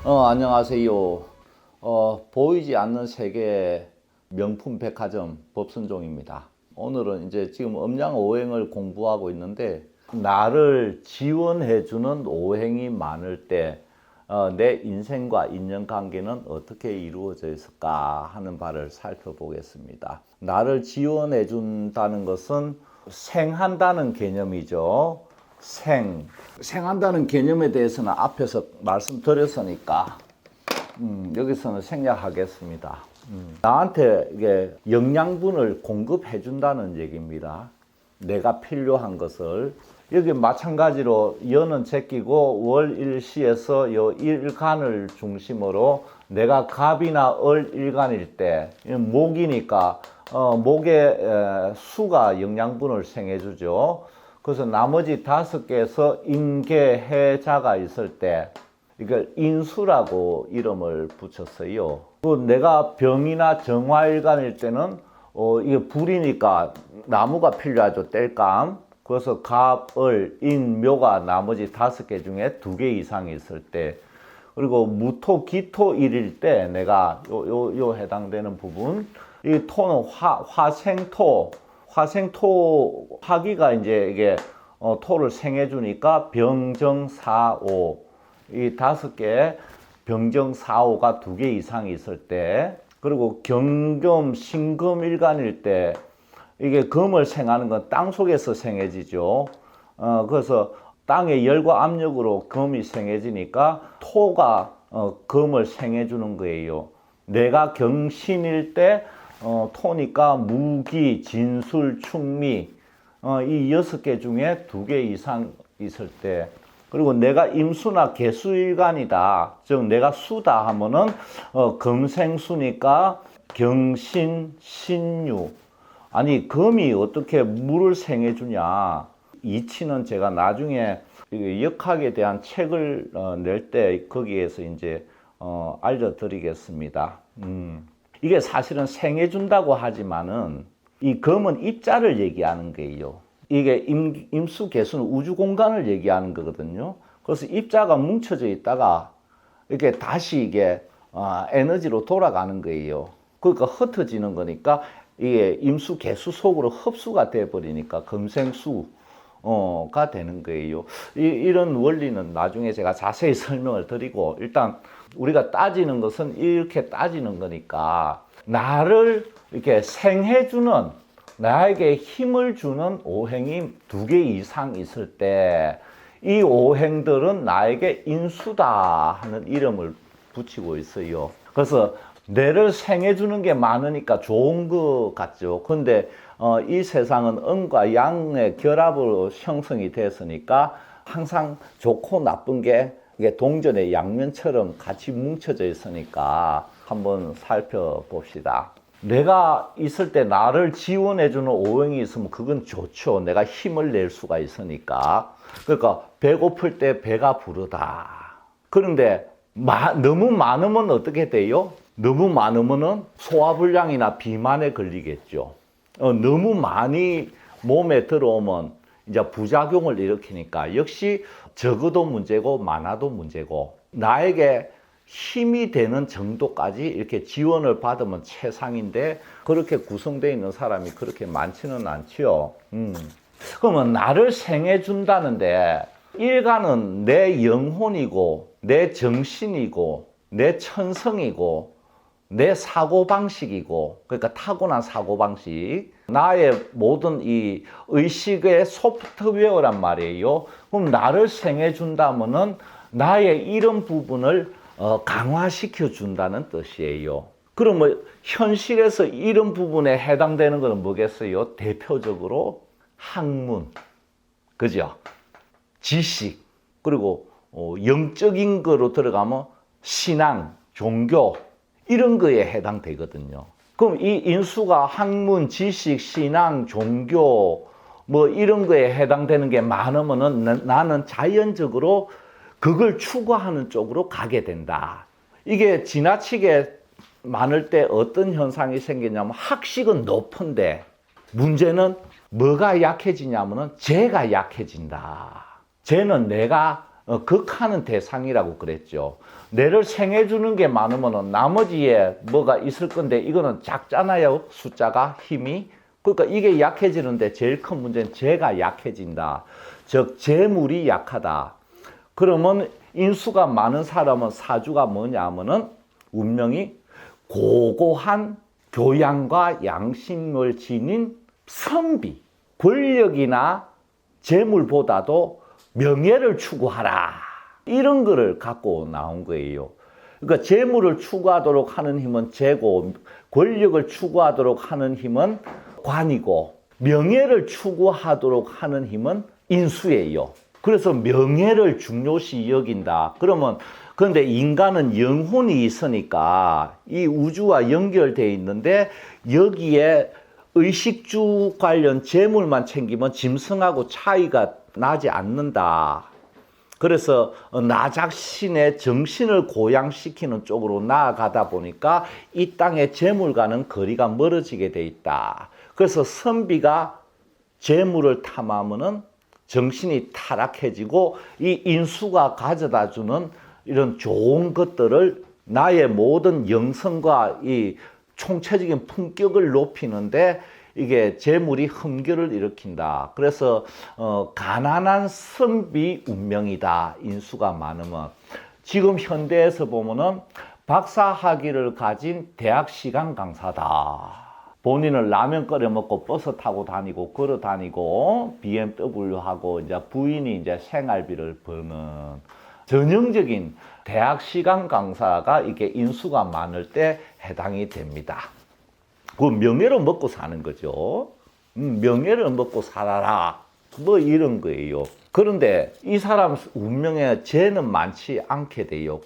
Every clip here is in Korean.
안녕하세요. 보이지 않는 세계 명품 백화점 법순종입니다. 오늘은 이제 지금 음양 오행을 공부하고 있는데, 나를 지원해주는 오행이 많을 때, 내 인생과 인연관계는 어떻게 이루어져 있을까 하는 바를 살펴보겠습니다. 나를 지원해준다는 것은 생한다는 개념이죠. 생한다는 개념에 대해서는 앞에서 말씀드렸으니까 여기서는 생략하겠습니다. 나한테 이게 영양분을 공급해 준다는 얘기입니다. 내가 필요한 것을. 여기 마찬가지로 연은 제끼고 월일시에서 요 일간을 중심으로 내가 갑이나 을 일간일 때, 목이니까 목의 수가 영양분을 생해 주죠. 그래서 나머지 5개에서 임계해자가 있을 때 이걸 인수라고 이름을 붙였어요. 내가 병이나 정화일간일 때는 이게 불이니까 나무가 필요하죠. 땔감. 그래서 갑, 을, 인, 묘가 나머지 5개 중에 2개 이상이 있을 때, 그리고 무토, 기토, 일일 때 내가 요 해당되는 부분, 이 토는 화생토, 화기가 이제 이게 토를 생해 주니까 병정사오, 이 5개 병정사오가 2개 이상이 있을 때, 그리고 경금, 신금 일간일 때 이게 금을 생하는 건 땅 속에서 생해지죠. 그래서 땅의 열과 압력으로 금이 생해지니까 토가 금을 생해 주는 거예요. 내가 경신일 때 토니까 무기, 진술, 충미, 이 6개 중에 2개 이상 있을 때, 그리고 내가 임수나 개수일간이다, 즉 내가 수다 하면은 금생수니까 경신, 신유. 아니, 금이 어떻게 물을 생해 주냐. 이치는 제가 나중에 역학에 대한 책을 낼 때 거기에서 이제 알려드리겠습니다. 이게 사실은 생해 준다고 하지만은 이 금은 입자를 얘기하는 거예요. 이게 임수 개수는 우주 공간을 얘기하는 거거든요. 그래서 입자가 뭉쳐져 있다가 이렇게 다시 이게 에너지로 돌아가는 거예요. 그러니까 흩어지는 거니까 이게 임수 개수 속으로 흡수가 돼 버리니까 금생수가 되는 거예요. 이런 원리는 나중에 제가 자세히 설명을 드리고, 일단 우리가 따지는 것은 이렇게 따지는 거니까, 나를 이렇게 생해주는, 나에게 힘을 주는 오행이 2개 이상 있을 때, 이 오행들은 나에게 인수다 하는 이름을 붙이고 있어요. 그래서 뇌를 생해주는 게 많으니까 좋은 것 같죠. 근데 이 세상은 음과 양의 결합으로 형성이 됐으니까 항상 좋고 나쁜 게 이게 동전의 양면처럼 같이 뭉쳐져 있으니까 한번 살펴봅시다. 내가 있을 때 나를 지원해주는 오행이 있으면 그건 좋죠. 내가 힘을 낼 수가 있으니까. 그러니까 배고플 때 배가 부르다. 그런데 너무 많으면 어떻게 돼요? 너무 많으면은 소화불량이나 비만에 걸리겠죠. 너무 많이 몸에 들어오면 이제 부작용을 일으키니까 역시 적어도 문제고 많아도 문제고, 나에게 힘이 되는 정도까지 이렇게 지원을 받으면 최상인데, 그렇게 구성되어 있는 사람이 그렇게 많지는 않지요. 그러면 나를 생해 준다는데, 일간은 내 영혼이고 내 정신이고 내 천성이고 내 사고방식이고, 그러니까 타고난 사고방식, 나의 모든 이 의식의 소프트웨어란 말이에요. 그럼 나를 생해 준다면은 나의 이런 부분을 강화시켜 준다는 뜻이에요. 그러면 현실에서 이런 부분에 해당되는 것은 뭐겠어요? 대표적으로 학문, 그죠? 지식, 그리고 영적인 거로 들어가면 신앙, 종교, 이런 거에 해당되거든요. 그럼 이 인수가 학문, 지식, 신앙, 종교 뭐 이런 거에 해당되는 게 많으면은 나는 자연적으로 그걸 추구하는 쪽으로 가게 된다. 이게 지나치게 많을 때 어떤 현상이 생기냐면, 학식은 높은데 문제는 뭐가 약해지냐면은 재가 약해진다. 재는 내가 극하는 대상이라고 그랬죠. 뇌를 생해주는 게 많으면 나머지에 뭐가 있을 건데 이거는 작잖아요. 숫자가 힘이. 그러니까 이게 약해지는데 제일 큰 문제는 재가 약해진다. 즉 재물이 약하다. 그러면 인수가 많은 사람은 사주가 뭐냐 하면은 운명이 고고한 교양과 양심을 지닌 선비, 권력이나 재물보다도 명예를 추구하라. 이런 거를 갖고 나온 거예요. 그러니까 재물을 추구하도록 하는 힘은 재고, 권력을 추구하도록 하는 힘은 관이고, 명예를 추구하도록 하는 힘은 인수예요. 그래서 명예를 중요시 여긴다. 그런데 인간은 영혼이 있으니까 이 우주와 연결되어 있는데 여기에 의식주 관련 재물만 챙기면 짐승하고 차이가 나지 않는다. 그래서 나 자신의 정신을 고양시키는 쪽으로 나아가다 보니까 이 땅의 재물과는 거리가 멀어지게 돼 있다. 그래서 선비가 재물을 탐하면은 정신이 타락해지고 이 인수가 가져다 주는 이런 좋은 것들을 나의 모든 영성과 이 총체적인 품격을 높이는데 이게 재물이 흠결을 일으킨다. 그래서 가난한 선비 운명이다. 인수가 많으면. 지금 현대에서 보면은 박사학위를 가진 대학 시간 강사다. 본인은 라면 끓여 먹고 버스 타고 다니고 걸어 다니고 BMW 하고 이제 부인이 이제 생활비를 버는 전형적인 대학 시간 강사가 이게 인수가 많을 때 해당이 됩니다. 그 명예를 먹고 사는 거죠. 명예를 먹고 살아라. 뭐 이런 거예요. 그런데 이 사람 운명에 재는 많지 않게 돼요.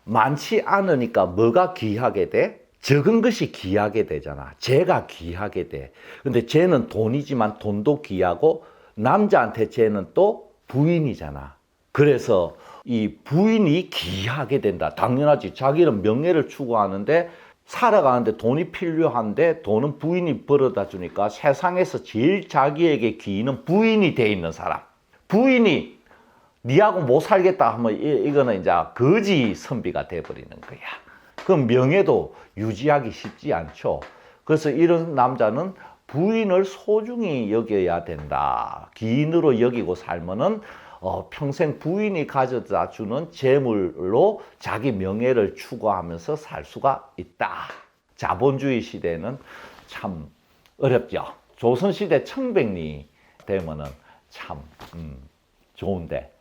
많지 않으니까 뭐가 귀하게 돼? 적은 것이 귀하게 되잖아. 재가 귀하게 돼. 근데 재는 돈이지만 돈도 귀하고 남자한테 재는 또 부인이잖아. 그래서 이 부인이 귀하게 된다. 당연하지. 자기는 명예를 추구하는데 살아가는데 돈이 필요한데 돈은 부인이 벌어다 주니까 세상에서 제일 자기에게 귀는 부인이 돼 있는 사람. 부인이 니하고 못 살겠다 하면 이거는 이제 거지 선비가 돼버리는 거야. 그럼 명예도 유지하기 쉽지 않죠. 그래서 이런 남자는 부인을 소중히 여겨야 된다. 기인으로 여기고 살면은 평생 부인이 가져다 주는 재물로 자기 명예를 추구하면서 살 수가 있다. 자본주의 시대는 참 어렵죠. 조선시대 청백리 되면은 참 좋은데.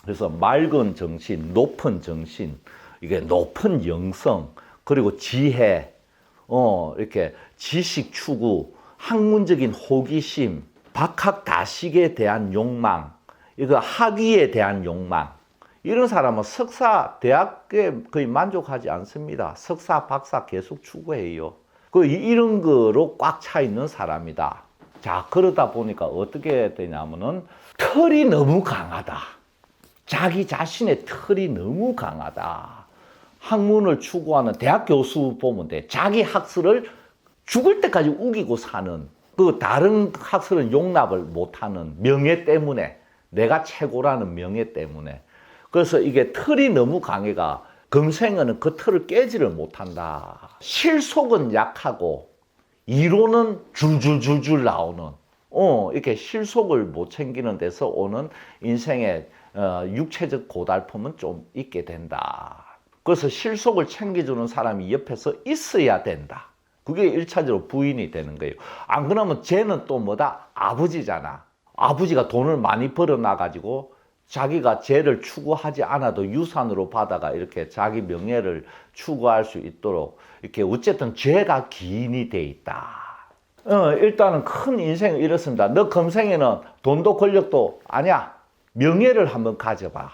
그래서 맑은 정신, 높은 정신, 이게 높은 영성, 그리고 지혜, 이렇게 지식 추구, 학문적인 호기심, 박학다식에 대한 욕망, 이거 학위에 대한 욕망, 이런 사람은 석사, 대학에 거의 만족하지 않습니다. 석사, 박사 계속 추구해요. 이런 거로 꽉 차 있는 사람이다. 자, 그러다 보니까 어떻게 되냐면은 털이 너무 강하다. 자기 자신의 털이 너무 강하다. 학문을 추구하는 대학 교수 보면 돼. 자기 학설을 죽을 때까지 우기고 사는, 그 다른 학설은 용납을 못하는 명예 때문에, 내가 최고라는 명예 때문에. 그래서 이게 털이 너무 강해가 금생은 그 털을 깨지를 못한다. 실속은 약하고 이론은 줄줄줄줄 나오는, 이렇게 실속을 못 챙기는 데서 오는 인생의 육체적 고달픔은 좀 있게 된다. 그래서 실속을 챙겨주는 사람이 옆에서 있어야 된다. 그게 1차적으로 부인이 되는 거예요. 안 그러면 쟤는 또 뭐다? 아버지잖아. 아버지가 돈을 많이 벌어놔가지고 자기가 쟤를 추구하지 않아도 유산으로 받아가 이렇게 자기 명예를 추구할 수 있도록 이렇게 어쨌든 죄가 기인이 돼 있다. 일단은 큰 인생을 잃었습니다. 너 금생에는 돈도 권력도 아니야. 명예를 한번 가져봐.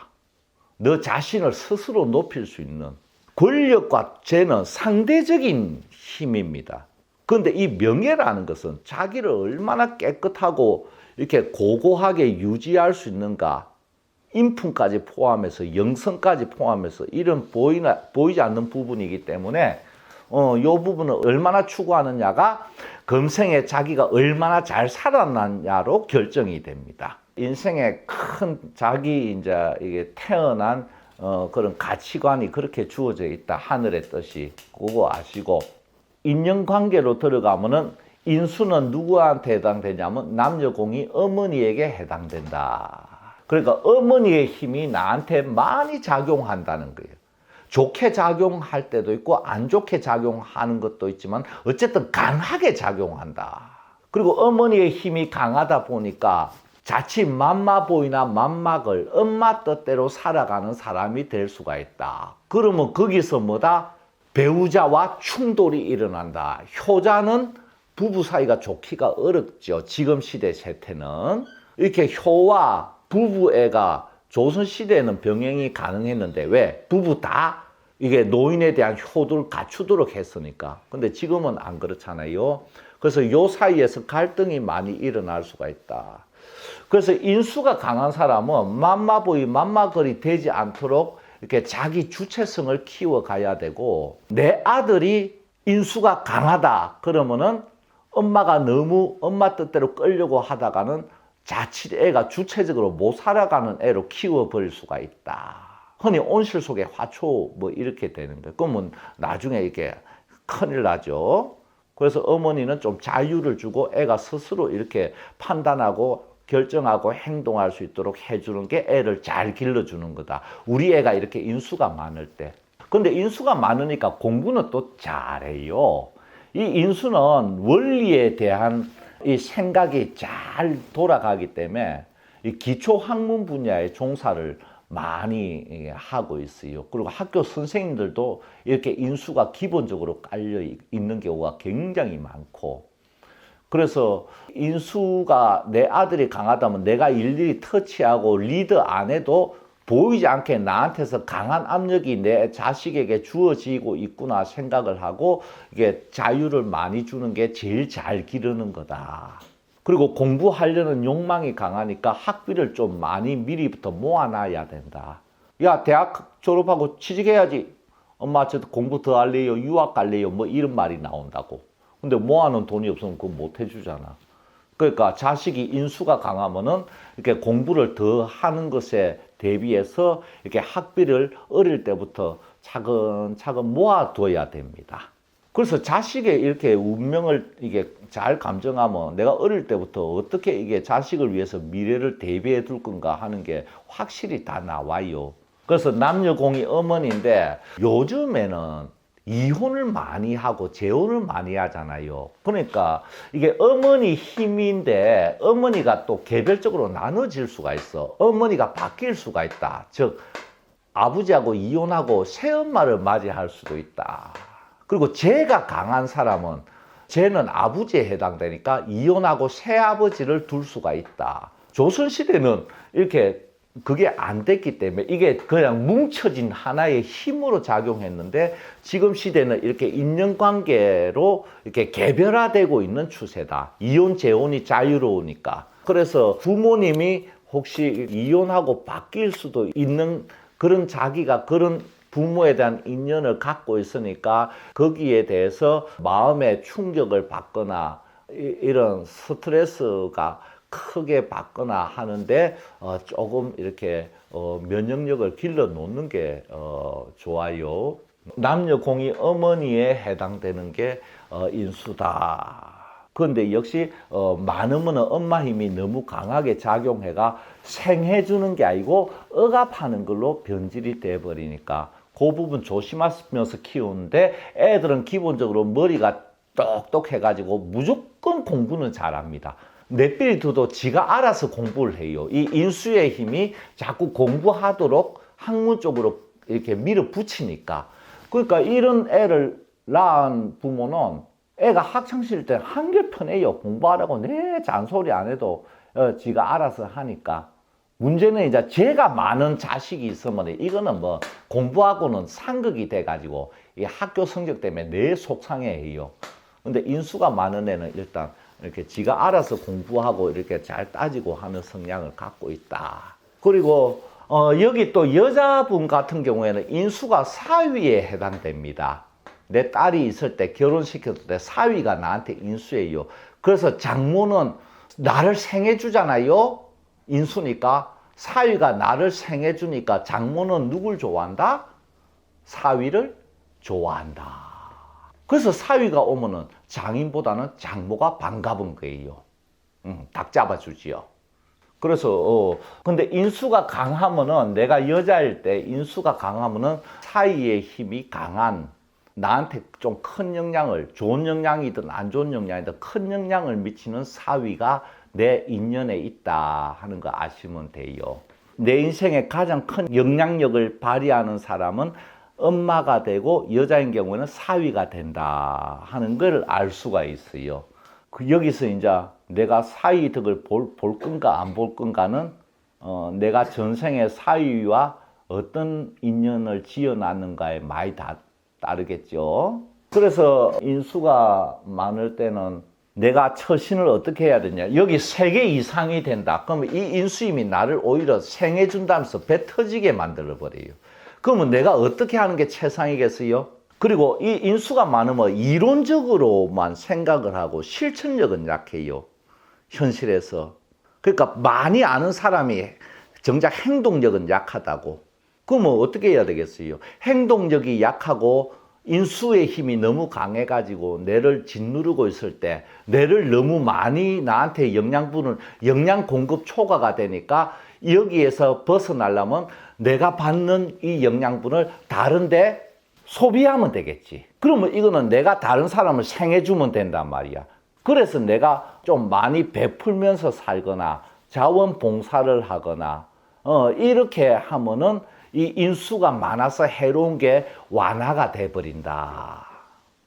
너 자신을 스스로 높일 수 있는. 권력과 죄는 상대적인 힘입니다. 그런데 이 명예라는 것은 자기를 얼마나 깨끗하고 이렇게 고고하게 유지할 수 있는가, 인품까지 포함해서 영성까지 포함해서 이런 보이지 않는 부분이기 때문에 이 부분을 얼마나 추구하느냐가 금생에 자기가 얼마나 잘 살아났냐로 결정이 됩니다. 인생의 큰 자기 이제 이게 태어난 그런 가치관이 그렇게 주어져 있다. 하늘의 뜻이. 그거 아시고, 인연관계로 들어가면은 인수는 누구한테 해당되냐면 남녀공이 어머니에게 해당된다. 그러니까 어머니의 힘이 나한테 많이 작용한다는 거예요. 좋게 작용할 때도 있고 안 좋게 작용하는 것도 있지만 어쨌든 강하게 작용한다. 그리고 어머니의 힘이 강하다 보니까 자칫 맘마보이나 맘막을 엄마 뜻대로 살아가는 사람이 될 수가 있다. 그러면 거기서 뭐다? 배우자와 충돌이 일어난다. 효자는 부부 사이가 좋기가 어렵죠. 지금 시대 세태는. 이렇게 효와 부부애가 조선시대에는 병행이 가능했는데 왜? 부부 다 이게 노인에 대한 효도를 갖추도록 했으니까. 근데 지금은 안 그렇잖아요. 그래서 요 사이에서 갈등이 많이 일어날 수가 있다. 그래서 인수가 강한 사람은 맘마보이 맘마거리 되지 않도록 이렇게 자기 주체성을 키워가야 되고, 내 아들이 인수가 강하다 그러면은 엄마가 너무 엄마 뜻대로 끌려고 하다가는 자칫 애가 주체적으로 못 살아가는 애로 키워버릴 수가 있다. 흔히 온실 속의 화초 뭐 이렇게 되는 거예요. 그러면 나중에 이게 큰일 나죠. 그래서 어머니는 좀 자유를 주고 애가 스스로 이렇게 판단하고 결정하고 행동할 수 있도록 해주는 게 애를 잘 길러주는 거다. 우리 애가 이렇게 인수가 많을 때. 근데 인수가 많으니까 공부는 또 잘해요. 이 인수는 원리에 대한 이 생각이 잘 돌아가기 때문에 이 기초 학문 분야의 종사를 많이 하고 있어요. 그리고 학교 선생님들도 이렇게 인수가 기본적으로 깔려 있는 경우가 굉장히 많고, 그래서 인수가 내 아들이 강하다면 내가 일일이 터치하고 리드 안 해도 보이지 않게 나한테서 강한 압력이 내 자식에게 주어지고 있구나 생각을 하고 이게 자유를 많이 주는 게 제일 잘 기르는 거다. 그리고 공부하려는 욕망이 강하니까 학비를 좀 많이 미리부터 모아놔야 된다. 야, 대학 졸업하고 취직해야지. 엄마, 저 공부 더 할래요? 유학 갈래요? 뭐 이런 말이 나온다고. 근데 모아놓은 돈이 없으면 그거 못 해주잖아. 그러니까 자식이 인수가 강하면은 이렇게 공부를 더 하는 것에 대비해서 이렇게 학비를 어릴 때부터 차근차근 모아둬야 됩니다. 그래서 자식의 이렇게 운명을 이게 잘 감정하면 내가 어릴 때부터 어떻게 이게 자식을 위해서 미래를 대비해 둘 건가 하는 게 확실히 다 나와요. 그래서 남녀공이 어머니인데 요즘에는 이혼을 많이 하고 재혼을 많이 하잖아요. 그러니까 이게 어머니 힘인데 어머니가 또 개별적으로 나눠질 수가 있어. 어머니가 바뀔 수가 있다. 즉 아버지하고 이혼하고 새엄마를 맞이할 수도 있다. 그리고 죄가 강한 사람은 죄는 아버지에 해당되니까 이혼하고 새아버지를 둘 수가 있다. 조선시대는 이렇게 그게 안 됐기 때문에 이게 그냥 뭉쳐진 하나의 힘으로 작용했는데 지금 시대는 이렇게 인연관계로 이렇게 개별화되고 있는 추세다. 이혼, 재혼이 자유로우니까. 그래서 부모님이 혹시 이혼하고 바뀔 수도 있는 그런 자기가 그런 부모에 대한 인연을 갖고 있으니까 거기에 대해서 마음의 충격을 받거나 이런 스트레스가 크게 받거나 하는데 조금 이렇게 면역력을 길러 놓는 게 좋아요. 남녀공이 어머니에 해당되는 게 인수다. 그런데 역시 많으면 엄마 힘이 너무 강하게 작용해가 생해주는 게 아니고 억압하는 걸로 변질이 돼버리니까 그 부분 조심하면서 키우는데 애들은 기본적으로 머리가 똑똑해가지고 무조건 공부는 잘합니다. 넷빌리트도 지가 알아서 공부를 해요. 이 인수의 힘이 자꾸 공부하도록 학문 쪽으로 이렇게 밀어붙이니까. 그러니까 이런 애를 낳은 부모는 애가 학창시절 때 한결 편해요. 공부하라고 내 잔소리 안 해도 지가 알아서 하니까. 문제는 이제 죄가 많은 자식이 있으면 이거는 뭐 공부하고는 상극이 돼가지고 이 학교 성적 때문에 내 속상해해요. 근데 인수가 많은 애는 일단 이렇게 지가 알아서 공부하고 이렇게 잘 따지고 하는 성향을 갖고 있다. 그리고 여기 또 여자분 같은 경우에는 인수가 사위에 해당됩니다. 내 딸이 있을 때 결혼시켰을 때 사위가 나한테 인수예요. 그래서 장모는 나를 생해 주잖아요. 인수니까 사위가 나를 생해주니까 장모는 누굴 좋아한다? 사위를 좋아한다. 그래서 사위가 오면은 장인보다는 장모가 반가운 거예요. 딱 잡아주지요. 그래서 근데 인수가 강하면은, 내가 여자일 때 인수가 강하면은 사위의 힘이 강한, 나한테 좀 큰 영향을, 좋은 영향이든 안 좋은 영향이든 큰 영향을 미치는 사위가 내 인연에 있다 하는 거 아시면 돼요. 내 인생에 가장 큰 영향력을 발휘하는 사람은 엄마가 되고, 여자인 경우에는 사위가 된다 하는 걸 알 수가 있어요. 여기서 이제 내가 사위 덕을 볼 건가 안 볼 건가는 내가 전생에 사위와 어떤 인연을 지어놨는가에 많이 따르겠죠. 그래서 인수가 많을 때는 내가 처신을 어떻게 해야 되냐. 여기 3개 이상이 된다. 그러면 이 인수임이 나를 오히려 생해준다면서 배 터지게 만들어버려요. 그러면 내가 어떻게 하는 게 최상이겠어요? 그리고 이 인수가 많으면 이론적으로만 생각을 하고 실천력은 약해요. 현실에서. 그러니까 많이 아는 사람이 정작 행동력은 약하다고. 그러면 어떻게 해야 되겠어요? 행동력이 약하고 인수의 힘이 너무 강해가지고 뇌를 짓누르고 있을 때, 뇌를 너무 많이 나한테 영양 공급 초과가 되니까 여기에서 벗어나려면 내가 받는 이 영양분을 다른데 소비하면 되겠지. 그러면 이거는 내가 다른 사람을 생해주면 된단 말이야. 그래서 내가 좀 많이 베풀면서 살거나 자원봉사를 하거나 이렇게 하면은 이 인수가 많아서 해로운 게 완화가 돼버린다.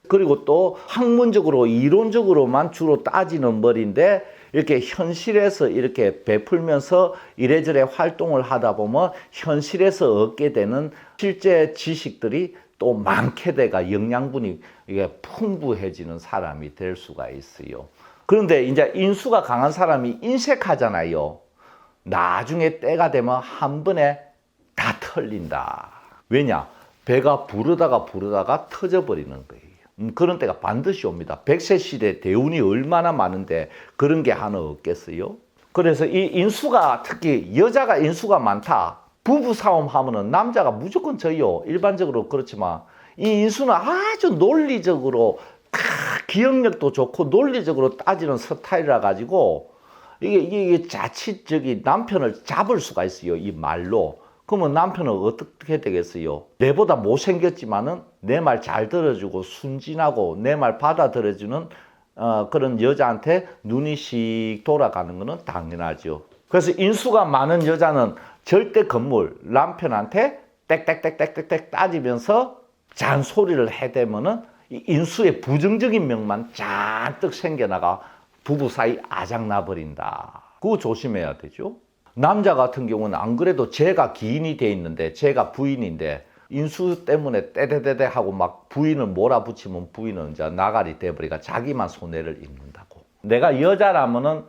그리고 또 학문적으로 이론적으로만 주로 따지는 머리인데, 이렇게 현실에서 이렇게 베풀면서 이래저래 활동을 하다 보면 현실에서 얻게 되는 실제 지식들이 또 많게 돼가 영양분이 이게 풍부해지는 사람이 될 수가 있어요. 그런데 이제 인수가 강한 사람이 인색하잖아요. 나중에 때가 되면 한 번에 다 털린다. 왜냐? 배가 부르다가 터져버리는 거예요. 그런 때가 반드시 옵니다. 100세 시대 대운이 얼마나 많은데 그런 게 하나 없겠어요? 그래서 이 인수가, 특히 여자가 인수가 많다. 부부싸움 하면은 남자가 무조건 져요. 일반적으로 그렇지만 이 인수는 아주 논리적으로 기억력도 좋고 논리적으로 따지는 스타일이라 가지고 이게 자칫 남편을 잡을 수가 있어요. 이 말로. 그러면 남편은 어떻게 되겠어요? 내보다 못생겼지만은 내 말 잘 들어주고 순진하고 내 말 받아들여주는 그런 여자한테 눈이 씩 돌아가는 거는 당연하죠. 그래서 인수가 많은 여자는 절대 건물 남편한테 땡땡땡땡땡 따지면서 잔소리를 해대면은 이 인수의 부정적인 면만 잔뜩 생겨나가 부부 사이 아작나 버린다. 그거 조심해야 되죠. 남자 같은 경우는 안 그래도 제가 기인이 돼 있는데, 제가 부인인데 인수 때문에 떼대대대 하고 막 부인을 몰아붙이면 부인은 이제 나가리 돼버리니까 자기만 손해를 입는다고. 내가 여자라면은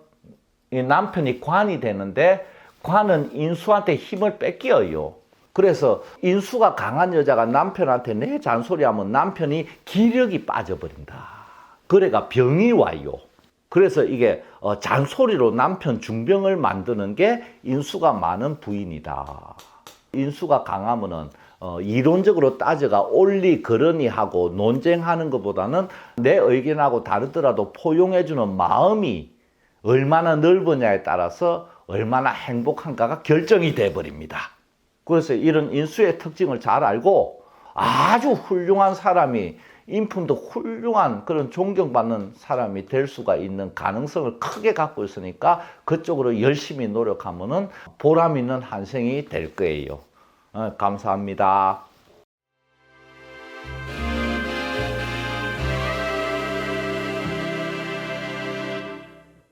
이 남편이 관이 되는데 관은 인수한테 힘을 뺏겨요. 그래서 인수가 강한 여자가 남편한테 내 잔소리하면 남편이 기력이 빠져버린다. 그래가 병이 와요. 그래서 이게 잔소리로 남편 중병을 만드는 게 인수가 많은 부인이다. 인수가 강하면은 이론적으로 따져가 옳리 그러니 하고 논쟁하는 것보다는 내 의견하고 다르더라도 포용해주는 마음이 얼마나 넓으냐에 따라서 얼마나 행복한가가 결정이 돼버립니다. 그래서 이런 인수의 특징을 잘 알고 아주 훌륭한 사람이, 인품도 훌륭한 그런 존경받는 사람이 될 수가 있는 가능성을 크게 갖고 있으니까 그쪽으로 열심히 노력하면은 보람 있는 한 생이 될 거예요. 감사합니다.